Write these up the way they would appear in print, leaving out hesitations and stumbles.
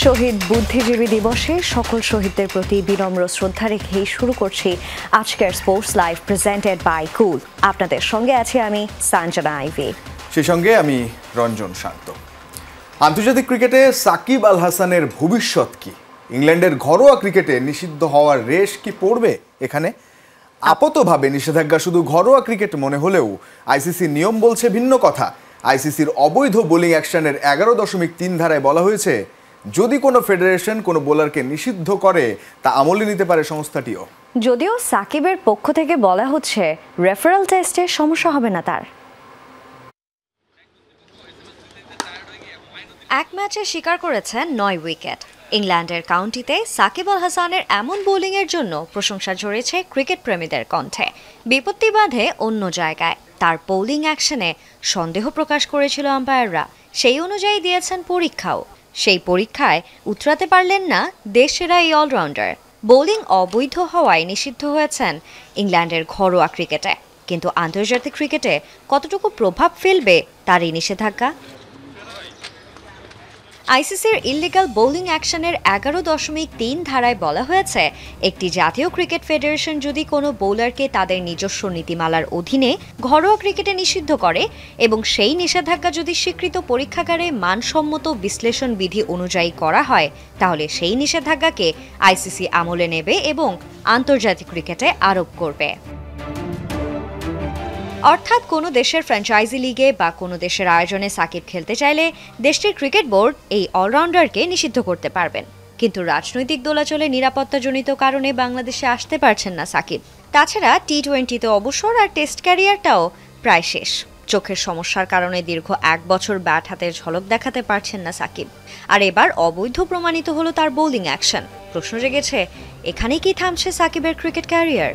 শহীদ বুদ্ধিজীবী দিবসে সকল শহীদদের প্রতি বিনম্র শ্রদ্ধা রেখেই শুরু করছি আজকের স্পোর্টস লাইভ প্রেজেন্টেড বাই কুল। আপনাদের সঙ্গে আছি আমি সাঞ্জনা আইভি, সেই সঙ্গে আমি রঞ্জন শান্ত। আন্তর্জাতিক ক্রিকেটে সাকিব আল হাসানের ভবিষ্যৎ কি? ইংল্যান্ডের ঘরোয়া ক্রিকেটে নিষিদ্ধ হওয়ার রেশ কি পড়বে এখানে? আপাতভাবে নিষেধাজ্ঞা শুধু ঘরোয়া ক্রিকেট মনে হলেও আইসিসির নিয়ম বলছে ভিন্ন কথা। আইসিসির অবৈধ বোলিং অ্যাকশনের 11.3 ধারায় বলা হয়েছে, যদি কোনো ফেডারেশন কোনো বোলারকে নিষিদ্ধ করে তা আমলে নিতে পারে সংস্থাটিও। যদিও সাকিবের পক্ষ থেকে বলা হচ্ছে রেফারেল টেস্টে সমস্যা হবে না তার। এক ম্যাচে শিকার করেছেন 9 উইকেট। ইংল্যান্ডের কাউন্টিতে সাকিব আল হাসানের এমন বোলিংয়ের জন্য প্রশংসা ঝরেছে ক্রিকেট প্রেমীদের কণ্ঠে। বিপত্তি বাঁধে অন্য জায়গায়। তার বোলিং অ্যাকশনে সন্দেহ প্রকাশ করেছিল আম্পায়াররা, সেই অনুযায়ী দিয়েছেন পরীক্ষাও। সেই পরীক্ষায় উতরাতে পারলেন না দেশসেরা এই অলরাউন্ডার। বোলিং অবৈধ হওয়ায় নিষিদ্ধ হয়েছেন ইংল্যান্ডের ঘরোয়া ক্রিকেটে, কিন্তু আন্তর্জাতিক ক্রিকেটে কতটুকু প্রভাব ফেলবে তার এই নিষেধাজ্ঞা? আইসিসির ইললিগাল বোলিং অ্যাকশনের 11.3 ধারায় বলা হয়েছে, একটি জাতীয় ক্রিকেট ফেডারেশন যদি কোনো বোলারকে তাদের নিজস্ব নীতিমালার অধীনে ঘরোয়া ক্রিকেটে নিষিদ্ধ করে এবং সেই নিষেধাজ্ঞা যদি স্বীকৃত পরীক্ষাগারে মানসম্মত বিশ্লেষণ বিধি অনুযায়ী করা হয়, তাহলে সেই নিষেধাজ্ঞাকে আইসিসি আমলে নেবে এবং আন্তর্জাতিক ক্রিকেটে আরোপ করবে। অর্থাৎ কোনো দেশের ফ্র্যাঞ্চাইজি লিগে বা কোনো দেশের আয়োজনে সাকিব খেলতে চাইলে দেশটির ক্রিকেট বোর্ড এই অলরাউন্ডারকে নিষিদ্ধ করতে পারবেন। কিন্তু রাজনৈতিক দোলাচলে নিরাপত্তাজনিত কারণে বাংলাদেশে আসতে পারছেন না সাকিব। তাছাড়া টি-20তে অবসর আর টেস্ট ক্যারিয়ারটাও প্রায় শেষ। চোখের সমস্যার কারণে দীর্ঘ 1 বছর ব্যাট হাতের ঝলক দেখাতে পারছেন না সাকিব। আর এবার অবৈধ প্রমাণিত হলো তার বোলিং অ্যাকশন। প্রশ্ন জেগেছে, এখানেই কি থামছে সাকিবের ক্রিকেট ক্যারিয়ার?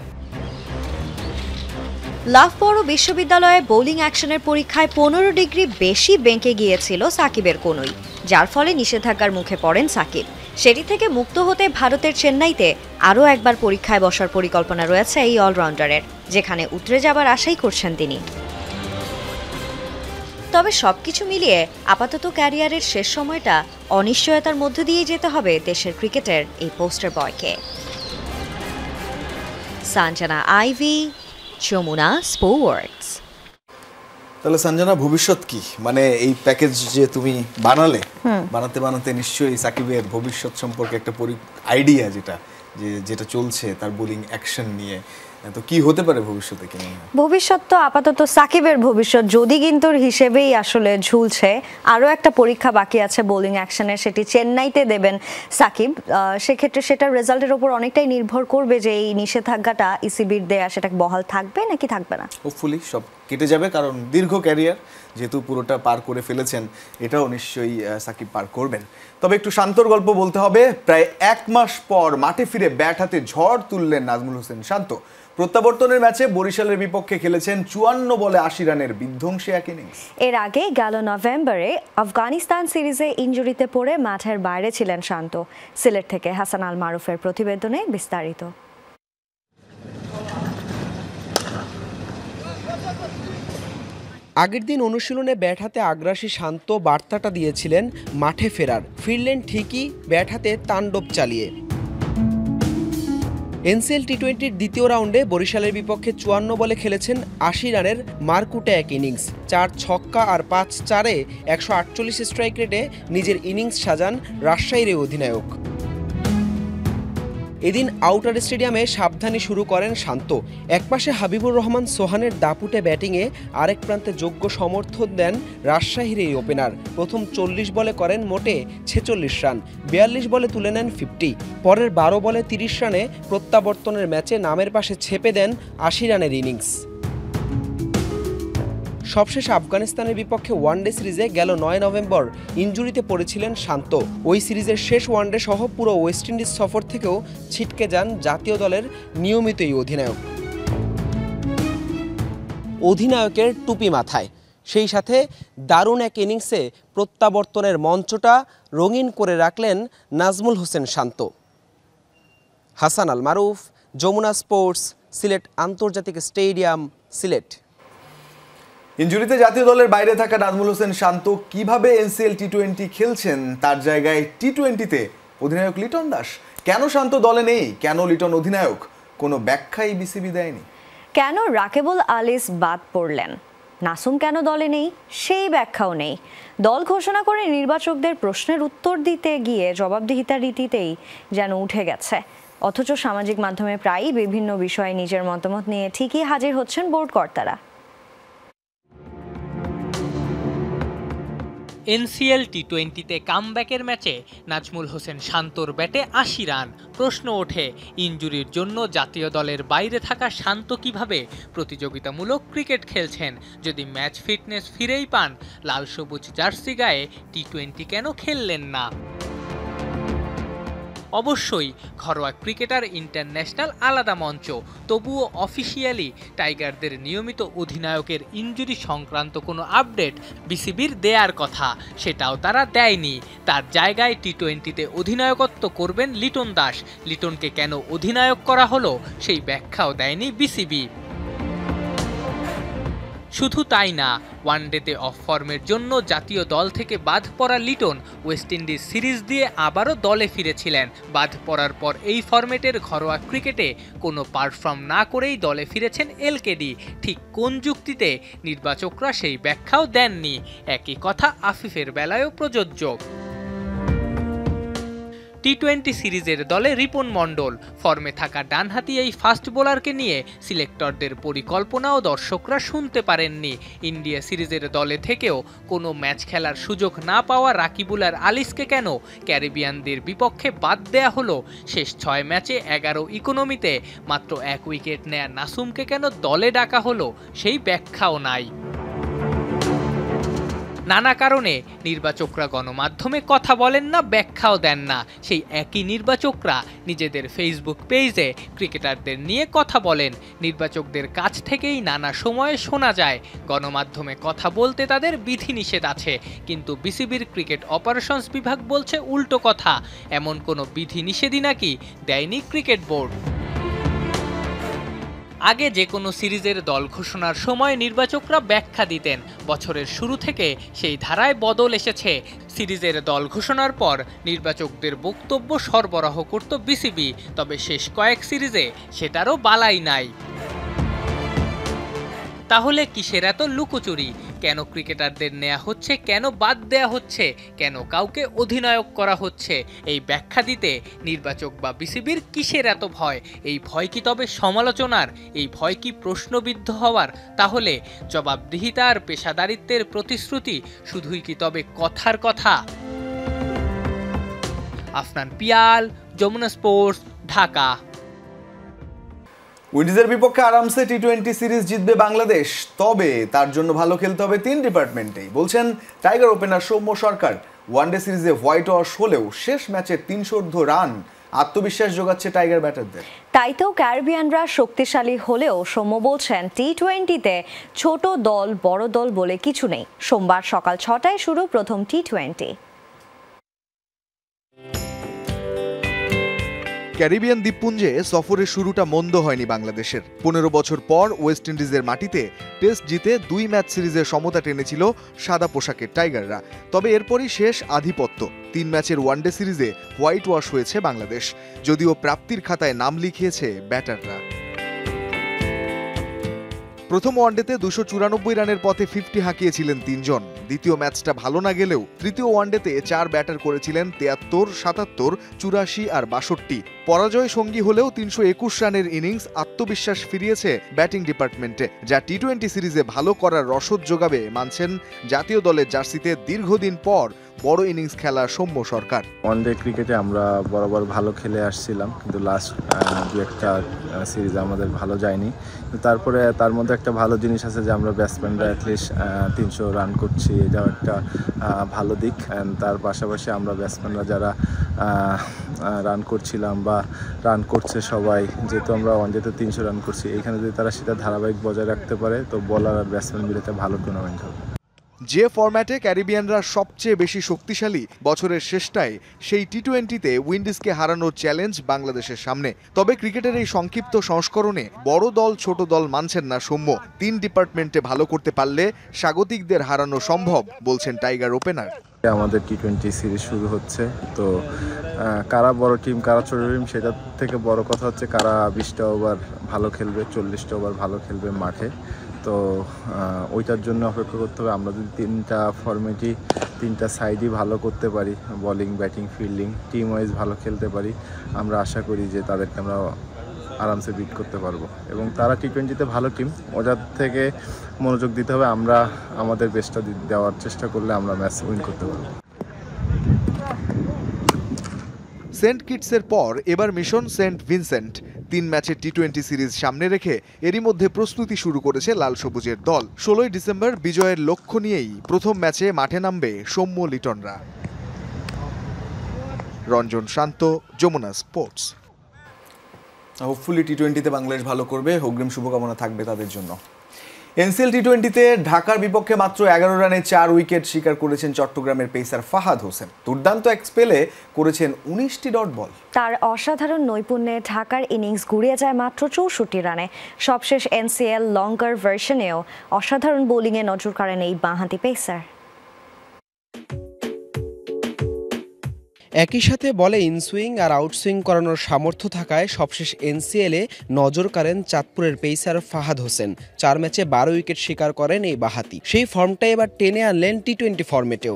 লাফবড় বিশ্ববিদ্যালয়ে বোলিং অ্যাকশনের পরীক্ষায় 15 ডিগ্রি বেশি বেঁকে গিয়েছিল সাকিবের কনুই, যার ফলে নিষেধাজ্ঞার মুখে পড়েন সাকিব। সেটি থেকে মুক্ত হতে ভারতের চেন্নাইতে আরও একবার পরীক্ষায় বসার পরিকল্পনা রয়েছে এই অলরাউন্ডারের, যেখানে উতরে যাবার আশাই করছেন তিনি। তবে সবকিছু মিলিয়ে আপাতত ক্যারিয়ারের শেষ সময়টা অনিশ্চয়তার মধ্য দিয়ে যেতে হবে দেশের ক্রিকেটের এই পোস্টার বয়কে। সাঞ্জনা আইভি, যমুনা স্পোর্টস। তাহলে সঞ্জনা, ভবিষ্যৎ কি? মানে এই প্যাকেজ যে তুমি বানাতে বানাতে নিশ্চয়ই সাকিবের ভবিষ্যৎ সম্পর্কে একটা আইডিয়া যেটা চলছে তার বোলিং অ্যাকশন নিয়ে, তো কি হতে পারে ভবিষ্যতে? কি ভবিষ্যৎ তো আপাতত সাকিবের ভবিষ্যৎ যদি কিন্তু হিসেবেই আসলে ঝুলছে। আরও একটা পরীক্ষা বাকি আছে বোলিং অ্যাকশনের, সেটি চেন্নাইতে দেবেন সাকিব। সেক্ষেত্রে সেটার রেজাল্টের উপর অনেকটাই নির্ভর করবে যে এই নিষেধাজ্ঞাটা ইসিবির দেয়া সেটা বহাল থাকবে নাকি থাকবে না। হোপফুলি সব কেটে যাবে, কারণ দীর্ঘ ক্যারিয়ার যেহেতু পুরোটা পার করে ফেলেছেন, এটাও নিশ্চয়ই সাকিব পার করবেন। তবে একটু শান্তর গল্প বলতে হবে। প্রায় 1 মাস পর মাঠে ফিরে ব্যাট হাতে ঝড় তুললেন নাজমুল হোসেন শান্ত। প্রত্যাবর্তনের ম্যাচে বরিশালের বিপক্ষে খেলেছেন 54 বলে 80 রানের বিধ্বংসী এক ইনিংস। এর আগে গেল নভেম্বরে আফগানিস্তান সিরিজে ইনজুরিতে পড়ে মাঠের বাইরে ছিলেন শান্ত। সিলেট থেকে হাসান আল মারুফের প্রতিবেদনে বিস্তারিত। আগের দিন অনুশীলনে ব্যাট হাতে আগ্রাসী শান্ত বার্তাটা দিয়েছিলেন মাঠে ফিরলেন ঠিকই ব্যাট হাতে তাণ্ডব চালিয়ে। এনসিএল টি-20-র দ্বিতীয় রাউন্ডে বরিশালের বিপক্ষে 54 বলে খেলেছেন 80 রানের মারকুটে এক ইনিংস। 4 ছক্কা আর 5 চারে 148 স্ট্রাইক রেটে নিজের ইনিংস সাজান রাজশাহীর এই অধিনায়ক। এদিন আউটার স্টেডিয়ামে সাবধানী শুরু করেন শান্ত। একপাশে হাবিবুর রহমান সোহানের দাপুটে ব্যাটিংয়ে, আরেক প্রান্তে যোগ্য সমর্থন দেন রাজশাহীর এই ওপেনার। প্রথম 40 বলে করেন মোটে 46 রান, 42 বলে তুলে নেন 50। পরের 12 বলে 30 রানে প্রত্যাবর্তনের ম্যাচে নামের পাশে ছেপে দেন 80 রানের ইনিংস। সবশেষ আফগানিস্তানের বিপক্ষে ওয়ানডে সিরিজে গেল 9 নভেম্বর ইনজুরিতে পড়েছিলেন শান্ত। ওই সিরিজের শেষ ওয়ানডে সহ পুরো ওয়েস্ট ইন্ডিজ সফর থেকেও ছিটকে যান জাতীয় দলের নিয়মিত এই অধিনায়ক। অধিনায়কের টুপি মাথায়, সেই সাথে দারুণ এক ইনিংসে প্রত্যাবর্তনের মঞ্চটা রঙিন করে রাখলেন নাজমুল হোসেন শান্ত। হাসান আল মারুফ, যমুনা স্পোর্টস, সিলেট আন্তর্জাতিক স্টেডিয়াম, সিলেট। ইনজুরিতে জাতীয় দলের বাইরে থাকা নাজমুল হোসেন শান্ত কিভাবে এনসিএল টি-20 খেলছেন, তার জায়গায় টি-20তে অধিনায়ক লিটন দাস। কেন শান্ত দলে নেই, কেন লিটন অধিনায়ক, কোনো ব্যাখ্যাই বিসিবি দেয়নি। কেন রাকিবুল আলিস বাদ পড়লেন, নাসুম কেন দলে নেই, সেই ব্যাখ্যাও নেই। দল ঘোষণা করে নির্বাচকদের প্রশ্নের উত্তর দিতে গিয়ে জবাবদিহিতার রীতিতেই যেন উঠে গেছে। অথচ সামাজিক মাধ্যমে প্রায়ই বিভিন্ন বিষয়ে নিজের মতামত নিয়ে ঠিকই হাজির হচ্ছেন বোর্ড কর্তারা। এনসিএল টি-20তে কামব্যাকের ম্যাচে নাজমুল হোসেন শান্তর ব্যাটে 80 রান। প্রশ্ন ওঠে, ইনজুরির জন্য জাতীয় দলের বাইরে থাকা শান্ত কিভাবে প্রতিযোগিতামূলক ক্রিকেট খেলছেন। যদি ম্যাচ ফিটনেস ফিরেই পান, লাল সবুজ জার্সি গায়ে টি-20 কেন খেললেন না? অবশ্যই ঘরোয়া ক্রিকেটার ইন্টারন্যাশনাল আলাদা মঞ্চ, তবুও অফিসিয়ালি টাইগারদের নিয়মিত অধিনায়কের ইনজুরি সংক্রান্ত কোনো আপডেট বিসিবির দেয়ার কথা, সেটাও তারা দেয়নি। তার জায়গায় টি-20তে অধিনায়কত্ব করবেন লিটন দাস। লিটনকে কেন অধিনায়ক করা হলো, সেই ব্যাখ্যাও দেয়নি বিসিবি। শুধু তাই না, ওয়ানডেতে অফ ফর্মের জন্য জাতীয় দল থেকে বাদ পড়া লিটন ওয়েস্ট ইন্ডিজ সিরিজ দিয়ে আবারও দলে ফিরেছিলেন। বাদ পড়ার পর এই ফরম্যাটের ঘরোয়া ক্রিকেটে কোনো পারফর্ম না করেই দলে ফিরেছেন এলকেডি। ঠিক কোন যুক্তিতে, নির্বাচকরা সেই ব্যাখ্যাও দেননি। একই কথা আফিফের বেলায়ও প্রযোজ্য। টি-20 সিরিজের দলে রিপন মণ্ডল, ফর্মে থাকা ডানহাতি এই ফাস্ট বোলারকে নিয়ে সিলেক্টরদের পরিকল্পনাও দর্শকরা শুনতে পারেননি। ইন্ডিয়া সিরিজের দলে থেকেও কোনো ম্যাচ খেলার সুযোগ না পাওয়া রাকিবুল আর আলিসকে কেন ক্যারিবিয়ানদের বিপক্ষে বাদ দেয়া হলো? শেষ 6 ম্যাচে 11 ইকোনমিতে মাত্র 1 উইকেট নেয়া নাসুমকে কেন দলে ডাকা হলো, সেই ব্যাখ্যাও নাই। নানা কারণে নির্বাচকরা গণমাধ্যমে কথা বলেন না, ব্যাখ্যাও দেন না। সেই একই নির্বাচকরা নিজেদের ফেসবুক পেজে ক্রিকেটারদের নিয়ে কথা বলেন। নির্বাচকদের কাছ থেকেই নানা সময়ে শোনা যায় গণমাধ্যমে কথা বলতে তাদের বিধিনিষেধ আছে, কিন্তু বিসিবির ক্রিকেট অপারেশনস বিভাগ বলছে উল্টো কথা। এমন কোনো বিধিনিষেধই নাকি দেয়নি ক্রিকেট বোর্ড। আগে যে কোনো সিরিজের দল ঘোষণার সময় নির্বাচকরা ব্যাখ্যা দিতেন। বছরের শুরু থেকে সেই ধারায় বদল এসেছে। সিরিজের দল ঘোষণার পর নির্বাচকদের বক্তব্য সরবরাহ করত বিসিবি, তবে শেষ কয়েক সিরিজে সেটারও বালাই নাই। তাহলে কিসের এত লুকোচুরি? কেন ক্রিকেটারদের নেওয়া হচ্ছে, কেন বাদ দেয়া হচ্ছে, কেন কাউকে অধিনায়ক করা হচ্ছে? এই ব্যাখ্যা দিতে নির্বাচক বা বিসিবির কিসের এত ভয়? এই ভয় কি তবে সমালোচনার? এই ভয় কি প্রশ্নবিদ্ধ হওয়ার? তাহলে জবাবদিহিতা আর পেশাদারিত্বের প্রতিশ্রুতি শুধুই কি তবে কথার কথা? আফনান পিয়াল, যমুনা স্পোর্টস, ঢাকা। উইন্ডিজের বিপক্ষে আরামসে টি-20 সিরিজ জিতবে বাংলাদেশ, তবে তার জন্য ভালো খেলতে হবে 3 ডিপার্টমেন্টেই, বলছেন টাইগার ওপেনার সৌম্য সরকার। ওয়ানডে সিরিজে হোয়াইট ওয়াশ হলেও শেষ ম্যাচে 300 রান আত্মবিশ্বাস যোগাচ্ছে টাইগার ব্যাটারদের। তাই তো ক্যারিবিয়ানরা শক্তিশালী হলেও সৌম্য বলছেন টি-20তে ছোট দল বড় দল বলে কিছু নেই। সোমবার সকাল 6টায় শুরু প্রথম টি-20। ক্যারিবিয়ান দ্বীপপুঞ্জে সফরের শুরুটা মন্দ হয়নি বাংলাদেশের। 15 বছর পর ওয়েস্ট ইন্ডিজের মাটিতে টেস্ট জিতে 2 ম্যাচ সিরিজের সমতা টেনেছিল সাদা পোশাকের টাইগাররা। তবে এরপরই শেষ আধিপত্য। 3 ম্যাচের ওয়ানডে সিরিজে হোয়াইট ওয়াশ হয়েছে বাংলাদেশ, যদিও প্রাপ্তির খাতায় নাম লিখিয়েছে ব্যাটাররা। প্রথম ওয়ানডেতে 294 রানের পথে 50 হাঁকিয়েছিলেন 3 জন। দ্বিতীয় ম্যাচটা ভালো না গেলেও তৃতীয় ওয়ানডেতে 4 ব্যাটার করেছিলেন 73, 77, 84 আর 62। পরাজয় সঙ্গী হলেও 321 রানের ইনিংস আত্মবিশ্বাস ফিরিয়েছে ব্যাটিং ডিপার্টমেন্টে, যা টি-20 সিরিজে ভালো করার রসদ যোগাবে মানছেন জাতীয় দলের জার্সিতে দীর্ঘদিন পর বড় ইনিংস খেলা সৌম্য সরকার। ওয়ানডে ক্রিকেটে আমরা বরাবর ভালো খেলে আসছিলাম, কিন্তু লাস্ট 2-1টা সিরিজ আমাদের ভালো যায়নি। তারপরে তার মধ্যে একটা ভালো জিনিস আছে যে আমরা ব্যাটসম্যানরা অ্যাটলিস্ট 300 রান করছি, এটাও একটা ভালো দিক। তার পাশাপাশি আমরা ব্যাটসম্যানরা যারা রান করছিলাম বা রান করছে সবাই, যেহেতু আমরা ওয়ানডেতে 300 রান করছি, এখানে যদি তারা সেটা ধারাবাহিক বজায় রাখতে পারে তো বোলার আর ব্যাটসম্যান মিলে ভালো টুর্নামেন্ট হবে। যে ফরম্যাটে ক্যারিবিয়ানরা সবচেয়ে বেশি শক্তিশালী বছরের শেষটায় সেই টি-20তে উইন্ডিজকে হারানোর চ্যালেঞ্জ বাংলাদেশের সামনে। তবে ক্রিকেটের এই সংক্ষিপ্ত সংস্করণে বড় দল ছোট দল মানছেন না সৌম্য। 3 ডিপার্টমেন্টে ভালো করতে পারলে স্বাগতিকদের হারানো সম্ভব বলছেন টাইগার ওপেনার। আমাদের টি-20 সিরিজ শুরু হচ্ছে, তো কারা বড় টিম কারা ছোট টিম সেটার থেকে বড় কথা হচ্ছে কারা 20টা ওভার ভালো খেলবে, 40টা ওভার ভালো খেলবে মাঠে। তো ওইটার জন্য অপেক্ষা করতে হবে। আমরা যদি 3টা ফরম্যাটই 3টা সাইডই ভালো করতে পারি, bowling batting fielding team wise ভালো খেলতে পারি, আমরা আশা করি যে তাদেরকে আমরা আরামসে বিট করতে পারবো। এবং তারা টি-20তে ভালো টিম, ওটার থেকে মনোযোগ দিতে হবে। আমরা আমাদের বেস্টটা দেওয়ার চেষ্টা করলে আমরা ম্যাচ উইন করতে পারবো। সেন্ট কিটসের পর এবার মিশন সেন্ট ভিনসেন্ট। 3 ম্যাচের টি-20 সিরিজ সামনে রেখে এরই মধ্যে প্রস্তুতি শুরু করেছে লাল সবুজের দল। 16 ডিসেম্বর বিজয়ের লক্ষ্য নিয়েই প্রথম ম্যাচে মাঠে নামবে সৌম্য লিটনরা। রঞ্জন শান্ত, যমুনা স্পোর্টস। হোপফুলি টি-20তে বাংলাদেশ ভালো করবে, অগ্রিম শুভকামনা থাকবে তাদের জন্য। এনসিএল টি-20তে ঢাকার বিপক্ষে মাত্র 11 রানে 4 উইকেট শিকার করেছেন চট্টগ্রামের পেসার ফাহাদ হোসেন। দুর্দান্ত এক স্পেলে করেছেন 19টি ডট বল। তার অসাধারণ নৈপুণ্যে ঢাকার ইনিংস গুড়িয়ে যায় মাত্র 64 রানে। সবশেষ এনসিএল লঙ্গার ভার্সনেও অসাধারণ বোলিংয়ে নজর কাড়েন এই বাঁহাতি পেসার। একই সাথে বলে ইনসুইং আর আউটসুইং করানোর সামর্থ্য থাকায় সবশেষ এনসিএলে নজর কাড়েন চাঁদপুরের পেসার ফাহাদ হোসেন। 4 ম্যাচে 12 উইকেট শিকার করেন এই বাঁহাতি। সেই ফর্মটা এবার টেনে আনলেন টি-20 ফরম্যাটেও।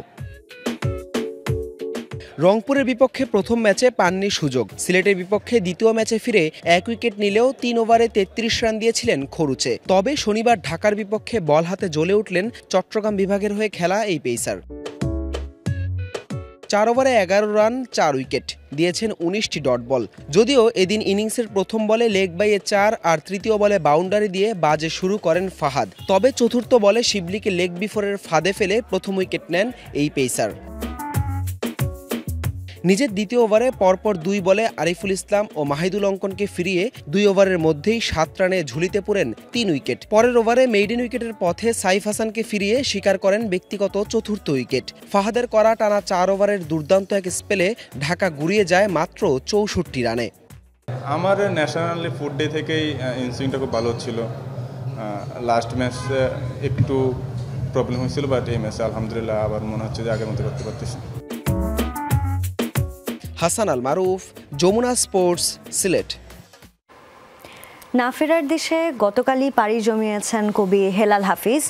রংপুরের বিপক্ষে প্রথম ম্যাচে পাননি সুযোগ। সিলেটের বিপক্ষে দ্বিতীয় ম্যাচে ফিরে 1 উইকেট নিলেও 3 ওভারে 33 রান দিয়েছিলেন খরুচে। তবে শনিবার ঢাকার বিপক্ষে বল হাতে জ্বলে উঠলেন চট্টগ্রাম বিভাগের হয়ে খেলা এই পেসার। 4 ওভারে 11 রান 4 উইকেট দিয়েছেন 19টি ডট বল। যদিও এদিন ইনিংসের প্রথম বলে লেগ বাইয়ে 4 আর তৃতীয় বলে বাউন্ডারি দিয়ে বাজে শুরু করেন ফাহাদ। তবে চতুর্থ বলে শিবলিকে লেগ বিফোরের ফাঁদে ফেলে প্রথম উইকেট নেন এই পেসার। নিজের দ্বিতীয় ওভারে পরপর 2 বলে আরিফুল ইসলাম ও মাহিদুল অঙ্কনকে ফিরিয়ে 2 ওভারের মধ্যেই 7 রানে ঝুলিতে পড়েন 3 উইকেট। পরের ওভারে মেইডেন উইকেটের পথে সাইফ হাসানকে ফিরিয়ে শিকার করেন ব্যক্তিগত চতুর্থ উইকেট। ফাহাদের করা টানা 4 ওভারের দুর্দান্ত এক স্পেলে ঢাকা গুড়িয়ে যায় মাত্র 64 রানে। আমার ন্যাশনাল ফুড ডে থেকেই ইনসুইংটা খুব ভালো হচ্ছিল। লাস্ট ম্যাচে একটু প্রবলেম হয়েছিল, বাট এই ম্যাচে আলহামদুলিল্লাহ আবার মনে হচ্ছে যে আগের মতো করতে পারতেছি। হাসান আল মারুফ, যমুনা স্পোর্টস, সিলেট। না ফেরার দেশে গতকালই পাড়ি জমিয়েছেন কবি হেলাল হাফিজ।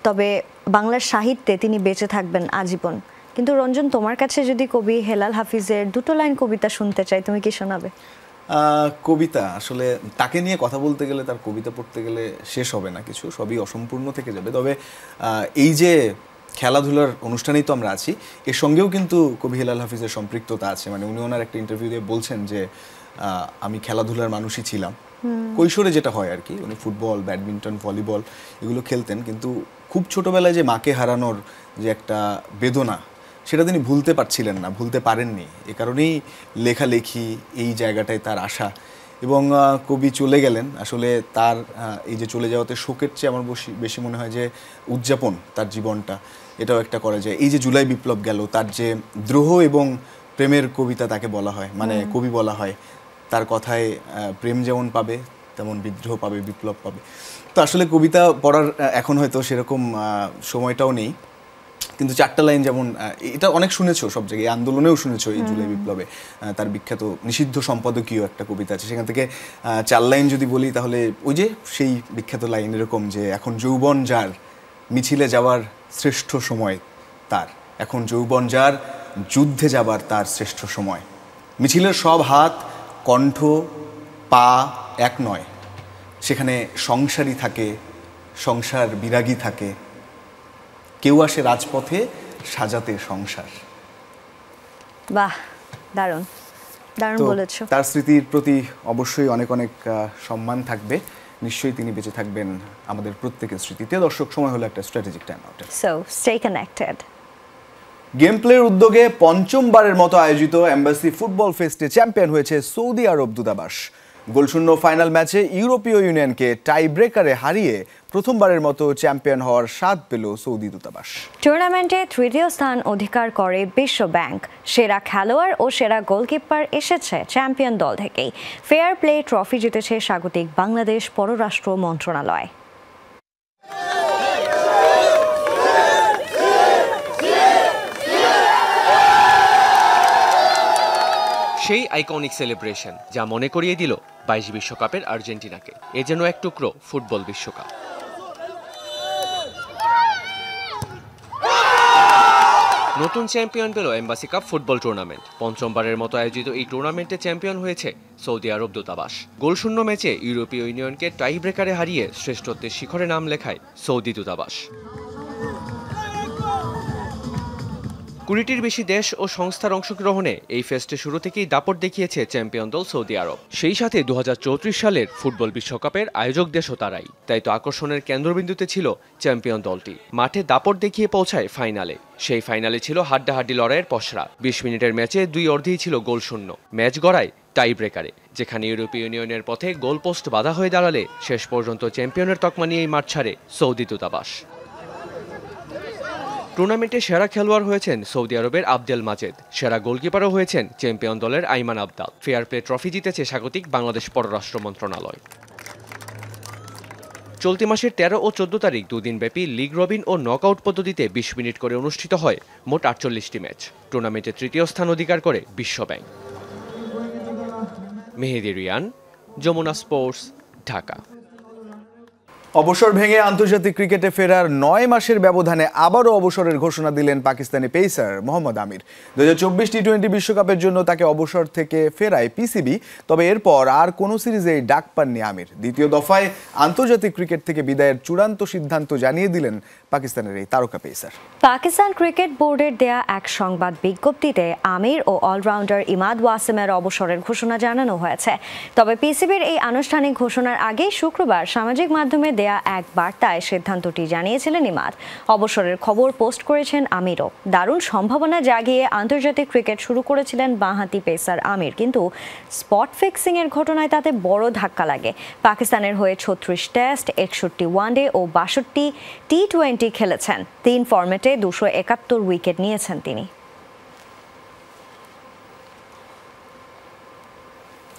তবে বাংলার সাহিত্যে তিনি বেঁচে থাকবেন আজীবন। কিন্তু রঞ্জন, তোমার কাছে যদি কবি হেলাল হাফিজের 2 লাইন কবিতা শুনতে চাই, তুমি কি শোনাবে? কবিতা আসলে তাকে নিয়ে কথা বলতে গেলে, তার কবিতা পড়তে গেলে শেষ হবে না, কিছু সবই অসম্পূর্ণ থেকে যাবে। তবে এই যে খেলাধুলার অনুষ্ঠানেই তো আমরা আছি, এর সঙ্গেও কিন্তু কবি হেলাল হাফিজের সম্পৃক্ততা আছে। মানে উনি ওনার একটা ইন্টারভিউ দিয়ে বলছেন যে আমি খেলাধুলার মানুষই ছিলাম। কৈশোরে যেটা হয় আর কি, উনি ফুটবল, ব্যাডমিন্টন, ভলিবল এগুলো খেলতেন, কিন্তু খুব ছোটোবেলায় যে মাকে হারানোর যে একটা বেদনা, সেটা তিনি ভুলতে পারছিলেন না, ভুলতে পারেননি। এ কারণেই লেখালেখি এই জায়গাটায় তার আশা। এবং কবি চলে গেলেন, আসলে তার এই যে চলে যাওয়াতে শোকের চেয়ে আমার বেশি মনে হয় যে উদযাপন তার জীবনটা, এটাও একটা করা যায়। এই যে জুলাই বিপ্লব গেল, তার যে দ্রোহ এবং প্রেমের কবিতা তাকে বলা হয়, মানে কবি বলা হয়। তার কথায় প্রেম যেমন পাবে তেমন বিদ্রোহ পাবে, বিপ্লব পাবে। তো আসলে কবিতা পড়ার এখন হয়তো সেরকম সময়টাও নেই, কিন্তু 4টা লাইন যেমন, এটা অনেক শুনেছো সব জায়গায়, আন্দোলনেও শুনেছো এই জুলাই বিপ্লবে। তার বিখ্যাত নিষিদ্ধ সম্পাদকীয় একটা কবিতা আছে, সেখান থেকে 4 লাইন যদি বলি তাহলে ওই যে সেই বিখ্যাত লাইন এরকম যে, এখন যৌবন যার মিছিলে যাওয়ার শ্রেষ্ঠ সময় তার, এখন যৌবন যার যুদ্ধে যাবার তার শ্রেষ্ঠ সময়। মিছিলের সব হাত, কণ্ঠ, পা এক নয়, সেখানে সংসারই থাকে, সংসার বিরাগী থাকে, কেউ আসে রাজপথে সাজাতে সংসার। বাহ, দারুণ দারুণ বলেছো। তার স্মৃতির প্রতি অবশ্যই অনেক অনেক সম্মান থাকবে। নিশ্চয়ই তিনি বেঁচে থাকবেন আমাদের প্রত্যেকের স্মৃতিতে। দর্শক, সময় হলো একটা strategic time out. So stay connected. Game প্লের উদ্যোগে 5মবারের মতো আয়োজিত এম্বাসি ফুটবল ফেস্টে চ্যাম্পিয়ন হয়েছে সৌদি আরব দূতাবাস। গোলশূন্য ফাইনাল ম্যাচে ইউরোপীয় ইউনিয়নকে টাই ব্রেকারে হারিয়ে প্রথমবারের মতো চ্যাম্পিয়ন হওয়ার স্বাদ পেল সৌদি দূতাবাস। টুর্নামেন্টে তৃতীয় স্থান অধিকার করে বিশ্ব ব্যাংক। সেরা খেলোয়াড় ও সেরা গোলকিপার এসেছে চ্যাম্পিয়ন দল থেকেই। ফেয়ার প্লে ট্রফি জিতেছে স্বাগতিক বাংলাদেশ পররাষ্ট্র মন্ত্রণালয়। সেই আইকনিক সেলিব্রেশন যা মনে করিয়ে দিল 22 বিশ্বকাপের আর্জেন্টিনাকে। এ যেন এক টুকরো ফুটবল বিশ্বকাপ। নতুন চ্যাম্পিয়ন পেল এম্বাসি কাপ ফুটবল টুর্নামেন্ট। পঞ্চমবারের মতো আয়োজিত এই টুর্নামেন্টে চ্যাম্পিয়ন হয়েছে সৌদি আরব দূতাবাস। গোলশূন্য ম্যাচে ইউরোপীয় ইউনিয়নকে টাই ব্রেকারে হারিয়ে শ্রেষ্ঠত্বের শিখরে নাম লেখায় সৌদি দূতাবাস। 20টির বেশি দেশ ও সংস্থার অংশগ্রহণে এই ফেস্টে শুরু থেকেই দাপট দেখিয়েছে চ্যাম্পিয়ন দল সৌদি আরব। সেই সাথে 2034 সালের ফুটবল বিশ্বকাপের আয়োজক দেশও তারাই। তাই তো আকর্ষণের কেন্দ্রবিন্দুতে ছিল চ্যাম্পিয়ন দলটি। মাঠে দাপট দেখিয়ে পৌঁছায় ফাইনালে। সেই ফাইনালে ছিল হাড্ডাহাড্ডি লড়াইয়ের পসরা। 20 মিনিটের ম্যাচে 2 অর্ধেই ছিল গোলশূন্য। ম্যাচ গড়ায় টাই ব্রেকারে, যেখানে ইউরোপীয় ইউনিয়নের পথে গোলপোস্ট বাধা হয়ে দাঁড়ালে শেষ পর্যন্ত চ্যাম্পিয়নের তকমা নিয়েই মাঠ ছাড়ে সৌদি দূতাবাস। টুর্নামেন্টে সেরা খেলোয়াড় হয়েছেন সৌদি আরবের আবদেল মাজেদ। সেরা গোলকিপারও হয়েছেন চ্যাম্পিয়ন দলের Aiman Abdal. Fair play trophy জিতেছে স্বাগতিক বাংলাদেশ পররাষ্ট্র মন্ত্রণালয়। চলতি মাসের 13 ও 14 তারিখ দুদিনব্যাপী লিগ রবিন ও নকআউট পদ্ধতিতে 20 মিনিট করে অনুষ্ঠিত হয় মোট 48টি ম্যাচ। টুর্নামেন্টে তৃতীয় স্থান অধিকার করে বিশ্ব ব্যাংক। মেহেদি রিয়ান, যমুনা স্পোর্টস, ঢাকা। অবসর ভেঙে আন্তর্জাতিক ক্রিকেটে ফেরার 9 মাসের ব্যবধানে আবারও অবসরের ঘোষণা দিলেন পাকিস্তানি পেসার মোহাম্মদ আমির। 2024 টি-20 বিশ্বকাপের জন্য তাকে অবসর থেকে ফেরায় পিসিবি। তবে এরপর আর কোনো সিরিজেই ডাক পাননি আমির। দ্বিতীয় দফায় আন্তর্জাতিক ক্রিকেট থেকে বিদায়ের চূড়ান্ত সিদ্ধান্ত জানিয়ে দিলেন পাকিস্তানের এই তারকা পেসার। পাকিস্তান ক্রিকেট বোর্ডের দেয়া এক সংবাদ বিজ্ঞপ্তিতে আমির ও অলরাউন্ডার ইমাদ ওয়াসিমের অবসরের ঘোষণা জানানো হয়েছে। তবে পিসিবির এই আনুষ্ঠানিক ঘোষণার আগে শুক্রবার সামাজিক মাধ্যমে দেয়া এক বার্তায় সিদ্ধান্তটি জানিয়েছিলেন ইমাদ। অবসরের খবর পোস্ট করেছেন আমিরও। দারুণ সম্ভাবনা জাগিয়ে আন্তর্জাতিক ক্রিকেট শুরু করেছিলেন বাঁহাতি পেসার আমির, কিন্তু স্পট ফিক্সিং এর ঘটনায় তাতে বড় ধাক্কা লাগে। পাকিস্তানের হয়ে 36 টেস্ট, 61 ওয়ানডে ও 62 টি-20 খেলেছেন। 3 ফরম্যাটে 271 উইকেট নিয়েছেন তিনি।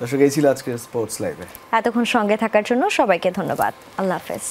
দর্শক, এই ছিল আজকের স্পোর্টস লাইভে। এতক্ষণ সঙ্গে থাকার জন্য সবাইকে ধন্যবাদ। আল্লাহ হাফেজ।